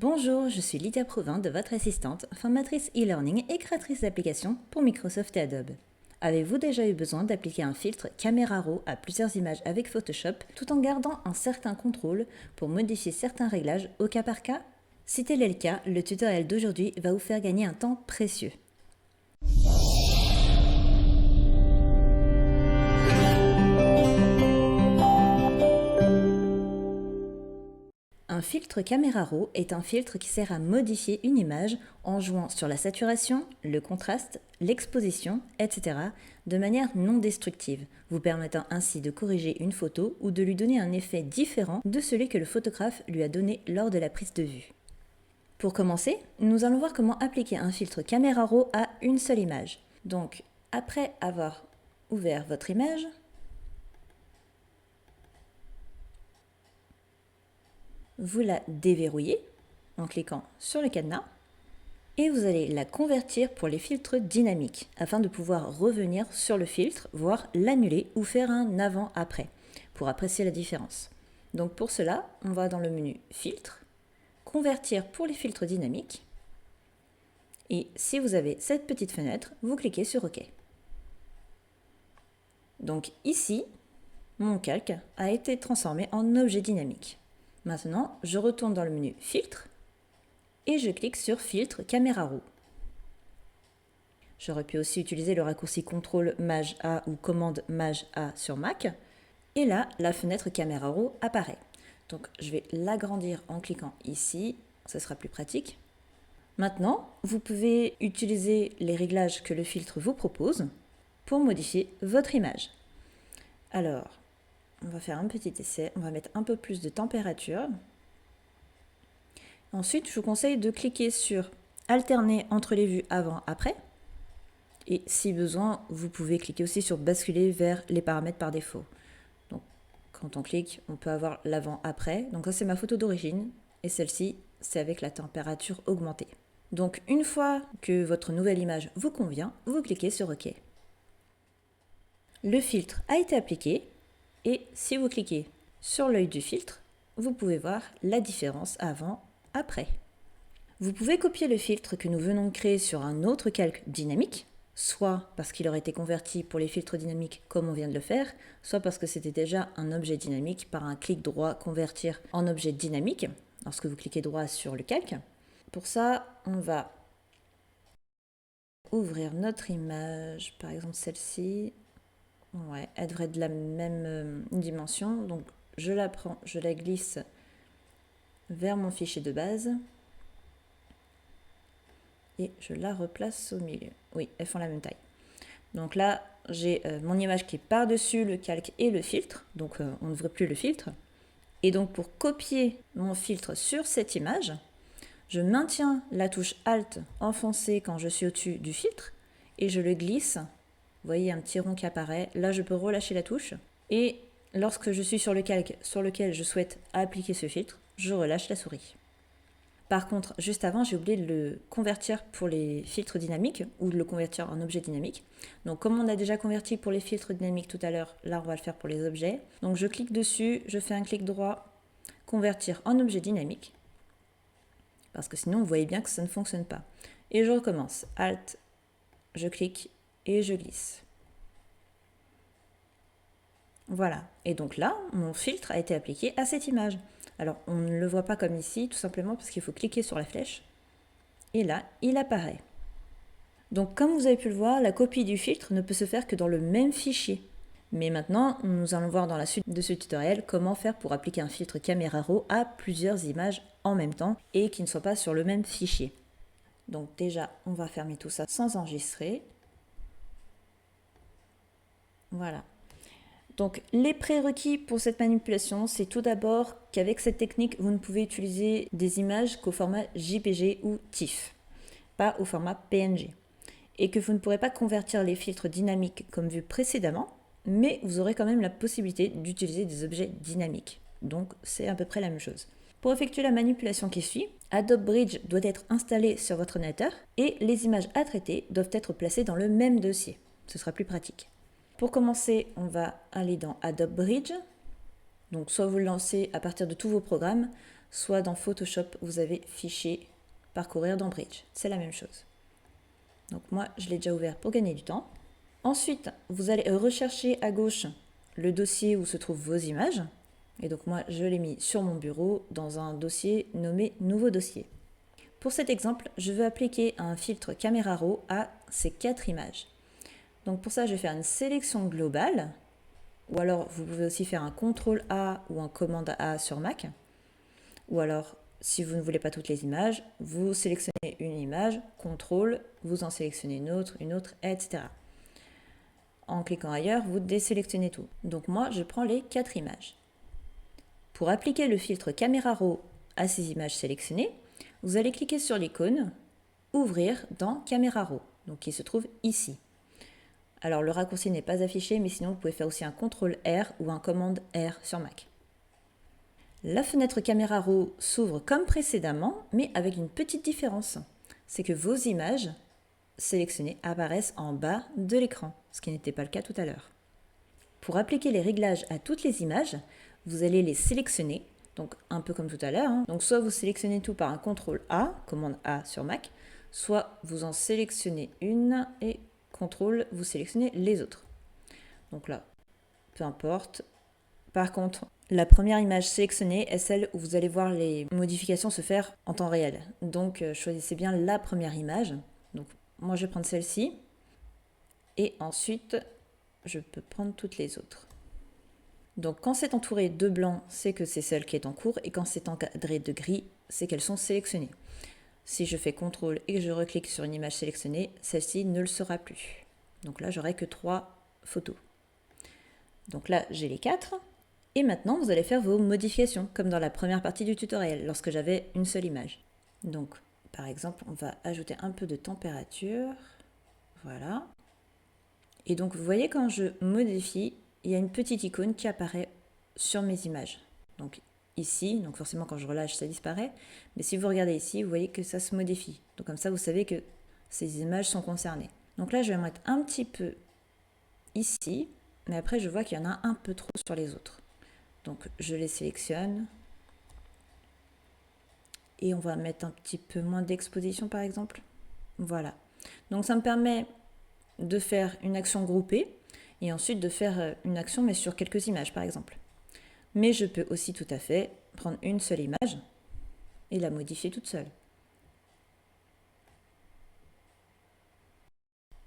Bonjour, je suis Lydia Provin de votre assistante, formatrice e-learning et créatrice d'applications pour Microsoft et Adobe. Avez-vous déjà eu besoin d'appliquer un filtre Camera Raw à plusieurs images avec Photoshop tout en gardant un certain contrôle pour modifier certains réglages au cas par cas? Si tel est le cas, le tutoriel d'aujourd'hui va vous faire gagner un temps précieux. Un filtre Camera Raw est un filtre qui sert à modifier une image en jouant sur la saturation, le contraste, l'exposition, etc. de manière non destructive, vous permettant ainsi de corriger une photo ou de lui donner un effet différent de celui que le photographe lui a donné lors de la prise de vue. Pour commencer, nous allons voir comment appliquer un filtre Camera Raw à une seule image. Donc, après avoir ouvert votre image, vous la déverrouillez en cliquant sur le cadenas et vous allez la convertir pour les filtres dynamiques afin de pouvoir revenir sur le filtre, voire l'annuler ou faire un avant-après pour apprécier la différence. Donc pour cela, on va dans le menu Filtre, Convertir pour les filtres dynamiques et si vous avez cette petite fenêtre, vous cliquez sur OK. Donc ici, mon calque a été transformé en objet dynamique. Maintenant, je retourne dans le menu Filtre et je clique sur Filtre Camera Raw. J'aurais pu aussi utiliser le raccourci CTRL Maj A ou commande Maj A sur Mac. Et là, la fenêtre Camera Raw apparaît. Donc, je vais l'agrandir en cliquant ici, ce sera plus pratique. Maintenant, vous pouvez utiliser les réglages que le filtre vous propose pour modifier votre image. Alors, on va faire un petit essai, on va mettre un peu plus de température. Ensuite, je vous conseille de cliquer sur alterner entre les vues avant-après. Et si besoin, vous pouvez cliquer aussi sur basculer vers les paramètres par défaut. Donc, quand on clique, on peut avoir l'avant-après. Donc ça, c'est ma photo d'origine. Et celle-ci, c'est avec la température augmentée. Donc, une fois que votre nouvelle image vous convient, vous cliquez sur OK. Le filtre a été appliqué. Et si vous cliquez sur l'œil du filtre, vous pouvez voir la différence avant-après. Vous pouvez copier le filtre que nous venons de créer sur un autre calque dynamique, soit parce qu'il aurait été converti pour les filtres dynamiques comme on vient de le faire, soit parce que c'était déjà un objet dynamique par un clic droit convertir en objet dynamique, lorsque vous cliquez droit sur le calque. Pour ça, on va ouvrir notre image, par exemple celle-ci. Ouais, elle devrait être de la même dimension. Donc, je la prends, je la glisse vers mon fichier de base. Et je la replace au milieu. Oui, elles font la même taille. Donc là, j'ai mon image qui est par-dessus le calque et le filtre. Donc, on ne voit plus le filtre. Et donc, pour copier mon filtre sur cette image, je maintiens la touche Alt enfoncée quand je suis au-dessus du filtre et je le glisse. Vous voyez un petit rond qui apparaît. Là, je peux relâcher la touche. Et lorsque je suis sur le calque sur lequel je souhaite appliquer ce filtre, je relâche la souris. Par contre, juste avant, j'ai oublié de le convertir pour les filtres dynamiques ou de le convertir en objet dynamique. Donc, comme on a déjà converti pour les filtres dynamiques tout à l'heure, là, on va le faire pour les objets. Donc, je clique dessus, je fais un clic droit, convertir en objet dynamique. Parce que sinon, vous voyez bien que ça ne fonctionne pas. Et je recommence. Alt, je clique et je glisse. Voilà. Et donc là, mon filtre a été appliqué à cette image. Alors, on ne le voit pas comme ici, tout simplement parce qu'il faut cliquer sur la flèche. Et là, il apparaît. Donc, comme vous avez pu le voir, la copie du filtre ne peut se faire que dans le même fichier. Mais maintenant, nous allons voir dans la suite de ce tutoriel comment faire pour appliquer un filtre Camera Raw à plusieurs images en même temps et qui ne soient pas sur le même fichier. Donc déjà, on va fermer tout ça sans enregistrer. Voilà. Donc les prérequis pour cette manipulation, c'est tout d'abord qu'avec cette technique, vous ne pouvez utiliser des images qu'au format JPG ou TIFF, pas au format PNG. Et que vous ne pourrez pas convertir les filtres dynamiques comme vu précédemment, mais vous aurez quand même la possibilité d'utiliser des objets dynamiques. Donc c'est à peu près la même chose. Pour effectuer la manipulation qui suit, Adobe Bridge doit être installé sur votre ordinateur et les images à traiter doivent être placées dans le même dossier. Ce sera plus pratique. Pour commencer, on va aller dans Adobe Bridge. Donc soit vous le lancez à partir de tous vos programmes, soit dans Photoshop, vous avez Fichier, Parcourir dans Bridge. C'est la même chose. Donc moi, je l'ai déjà ouvert pour gagner du temps. Ensuite, vous allez rechercher à gauche le dossier où se trouvent vos images. Et donc moi, je l'ai mis sur mon bureau dans un dossier nommé Nouveau dossier. Pour cet exemple, je veux appliquer un filtre Camera Raw à ces 4 images. Donc pour ça, je vais faire une sélection globale. Ou alors, vous pouvez aussi faire un CTRL A ou un commande A sur Mac. Ou alors, si vous ne voulez pas toutes les images, vous sélectionnez une image, CTRL, vous en sélectionnez une autre, etc. En cliquant ailleurs, vous désélectionnez tout. Donc moi, je prends les 4 images. Pour appliquer le filtre Camera Raw à ces images sélectionnées, vous allez cliquer sur l'icône « Ouvrir dans Camera Raw », donc qui se trouve ici. Alors le raccourci n'est pas affiché, mais sinon vous pouvez faire aussi un CTRL R ou un commande R sur Mac. La fenêtre Camera Raw s'ouvre comme précédemment, mais avec une petite différence. C'est que vos images sélectionnées apparaissent en bas de l'écran, ce qui n'était pas le cas tout à l'heure. Pour appliquer les réglages à toutes les images, vous allez les sélectionner, donc un peu comme tout à l'heure. Donc soit vous sélectionnez tout par un CTRL A, commande A sur Mac, soit vous en sélectionnez une et CTRL, vous sélectionnez les autres. Donc là, peu importe. Par contre, la première image sélectionnée est celle où vous allez voir les modifications se faire en temps réel. Donc choisissez bien la première image. Donc moi je vais prendre celle-ci. Et ensuite, je peux prendre toutes les autres. Donc quand c'est entouré de blanc, c'est que c'est celle qui est en cours. Et quand c'est encadré de gris, c'est qu'elles sont sélectionnées. Si je fais CTRL et que je reclique sur une image sélectionnée, celle-ci ne le sera plus. Donc là, j'aurai que 3 photos. Donc là, j'ai les 4. Et maintenant, vous allez faire vos modifications, comme dans la première partie du tutoriel, lorsque j'avais une seule image. Donc, par exemple, on va ajouter un peu de température. Voilà. Et donc, vous voyez, quand je modifie, il y a une petite icône qui apparaît sur mes images. Donc, ici, donc forcément, quand je relâche, ça disparaît. Mais si vous regardez ici, vous voyez que ça se modifie. Donc, comme ça, vous savez que ces images sont concernées. Donc là, je vais me mettre un petit peu ici. Mais après, je vois qu'il y en a un peu trop sur les autres. Donc, je les sélectionne. Et on va mettre un petit peu moins d'exposition, par exemple. Voilà. Donc, ça me permet de faire une action groupée et ensuite de faire une action, mais sur quelques images, par exemple. Mais je peux aussi tout à fait prendre une seule image et la modifier toute seule.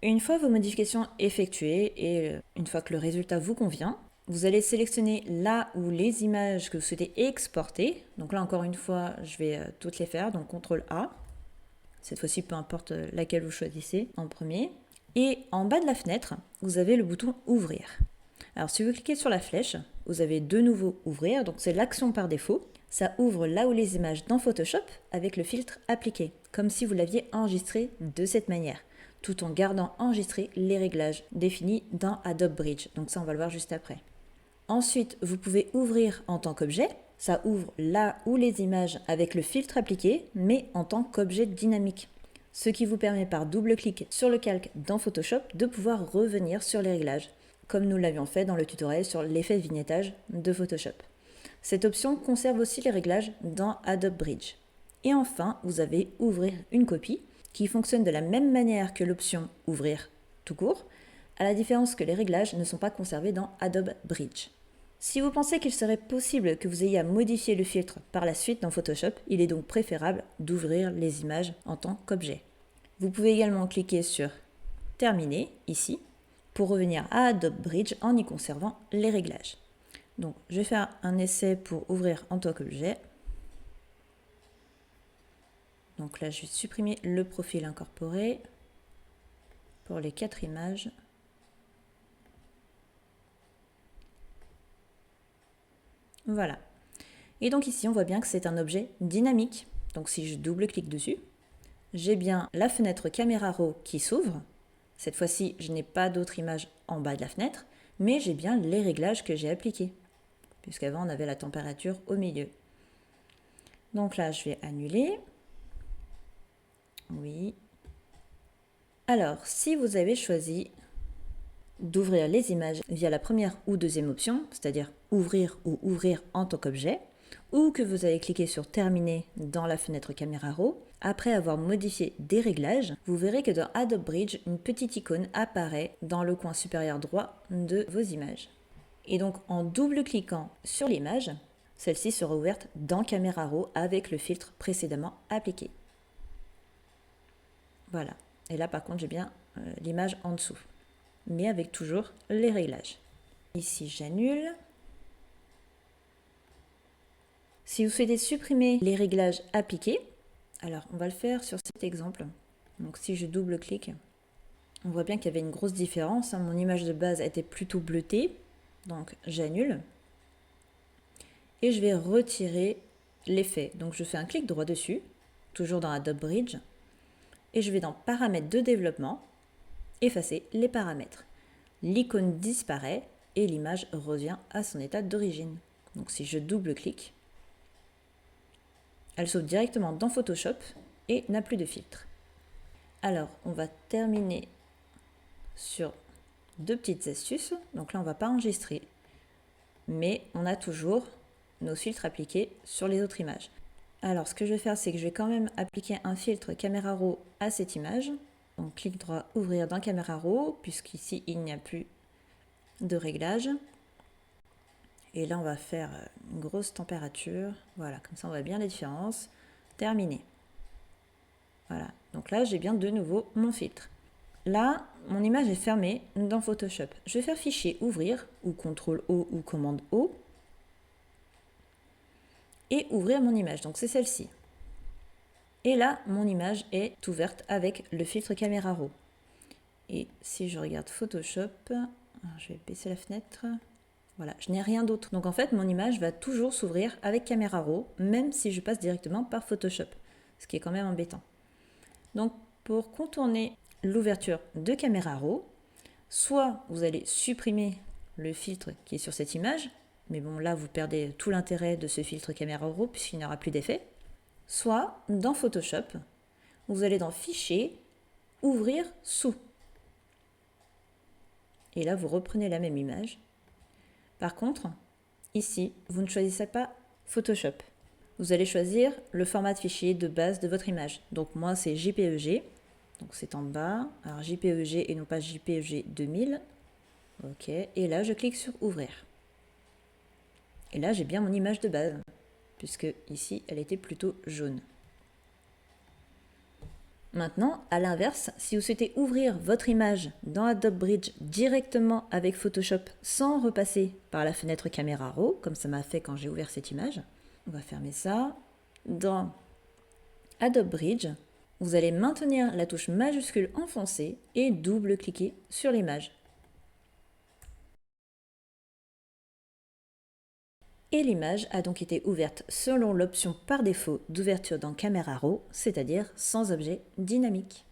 Une fois vos modifications effectuées et une fois que le résultat vous convient, vous allez sélectionner là où les images que vous souhaitez exporter. Donc là, encore une fois, je vais toutes les faire. Donc CTRL A. Cette fois-ci, peu importe laquelle vous choisissez en premier. Et en bas de la fenêtre, vous avez le bouton Ouvrir. Alors si vous cliquez sur la flèche, vous avez de nouveau Ouvrir. Donc c'est l'action par défaut. Ça ouvre là où les images dans Photoshop avec le filtre appliqué, comme si vous l'aviez enregistré de cette manière, tout en gardant enregistré les réglages définis dans Adobe Bridge. Donc ça, on va le voir juste après. Ensuite, vous pouvez ouvrir en tant qu'objet. Ça ouvre là où les images avec le filtre appliqué, mais en tant qu'objet dynamique. Ce qui vous permet par double-clic sur le calque dans Photoshop de pouvoir revenir sur les réglages, comme nous l'avions fait dans le tutoriel sur l'effet vignettage de Photoshop. Cette option conserve aussi les réglages dans Adobe Bridge. Et enfin, vous avez Ouvrir une copie, qui fonctionne de la même manière que l'option Ouvrir tout court, à la différence que les réglages ne sont pas conservés dans Adobe Bridge. Si vous pensez qu'il serait possible que vous ayez à modifier le filtre par la suite dans Photoshop, il est donc préférable d'ouvrir les images en tant qu'objet. Vous pouvez également cliquer sur Terminer, ici, pour revenir à Adobe Bridge en y conservant les réglages. Donc, je vais faire un essai pour ouvrir en tant qu'objet. Donc là, je vais supprimer le profil incorporé pour les 4 images. Voilà. Et donc ici, on voit bien que c'est un objet dynamique. Donc si je double-clique dessus, j'ai bien la fenêtre Camera Raw qui s'ouvre. Cette fois-ci, je n'ai pas d'autre image en bas de la fenêtre, mais j'ai bien les réglages que j'ai appliqués, puisqu'avant, on avait la température au milieu. Donc là, je vais annuler. Oui. Alors, si vous avez choisi d'ouvrir les images via la première ou deuxième option, c'est-à-dire ouvrir ou ouvrir en tant qu'objet, ou que vous avez cliqué sur Terminer dans la fenêtre Caméra Raw, après avoir modifié des réglages, vous verrez que dans Adobe Bridge, une petite icône apparaît dans le coin supérieur droit de vos images. Et donc en double-cliquant sur l'image, celle-ci sera ouverte dans Camera Raw avec le filtre précédemment appliqué. Voilà. Et là par contre j'ai bien l'image en dessous, mais avec toujours les réglages. Ici j'annule. Si vous souhaitez supprimer les réglages appliqués, alors on va le faire sur cet exemple. Donc si je double-clique, on voit bien qu'il y avait une grosse différence. Mon image de base était plutôt bleutée, donc j'annule. Et je vais retirer l'effet. Donc je fais un clic droit dessus, toujours dans Adobe Bridge, et je vais dans Paramètres de développement, effacer les paramètres. L'icône disparaît et l'image revient à son état d'origine. Donc si je double-clique, elle saute directement dans Photoshop et n'a plus de filtre. Alors, on va terminer sur deux petites astuces. Donc là, on ne va pas enregistrer, mais on a toujours nos filtres appliqués sur les autres images. Alors, ce que je vais faire, c'est que je vais quand même appliquer un filtre Camera Raw à cette image. Donc, clic droit, ouvrir dans Camera Raw, puisqu'ici, il n'y a plus de réglage. Et là, on va faire une grosse température. Voilà, comme ça, on voit bien la différence. Terminé. Voilà, donc là, j'ai bien de nouveau mon filtre. Là, mon image est fermée dans Photoshop. Je vais faire Fichier, Ouvrir, ou CTRL-O ou Commande-O. Et ouvrir mon image, donc c'est celle-ci. Et là, mon image est ouverte avec le filtre Camera Raw. Et si je regarde Photoshop, je vais baisser la fenêtre. Voilà, je n'ai rien d'autre. Donc en fait, mon image va toujours s'ouvrir avec Camera Raw, même si je passe directement par Photoshop, ce qui est quand même embêtant. Donc pour contourner l'ouverture de Camera Raw, soit vous allez supprimer le filtre qui est sur cette image, mais bon là vous perdez tout l'intérêt de ce filtre Camera Raw puisqu'il n'y aura plus d'effet, soit dans Photoshop, vous allez dans Fichier, Ouvrir sous. Et là vous reprenez la même image. Par contre, ici, vous ne choisissez pas Photoshop. Vous allez choisir le format de fichier de base de votre image. Donc moi, c'est JPEG. Donc c'est en bas. Alors JPEG et non pas JPEG 2000. OK. Et là, je clique sur Ouvrir. Et là, j'ai bien mon image de base, puisque ici, elle était plutôt jaune. Maintenant, à l'inverse, si vous souhaitez ouvrir votre image dans Adobe Bridge directement avec Photoshop sans repasser par la fenêtre Camera Raw, comme ça m'a fait quand j'ai ouvert cette image, on va fermer ça. Dans Adobe Bridge, vous allez maintenir la touche majuscule enfoncée et double-cliquer sur l'image. Et l'image a donc été ouverte selon l'option par défaut d'ouverture dans Camera Raw, c'est-à-dire sans objet dynamique.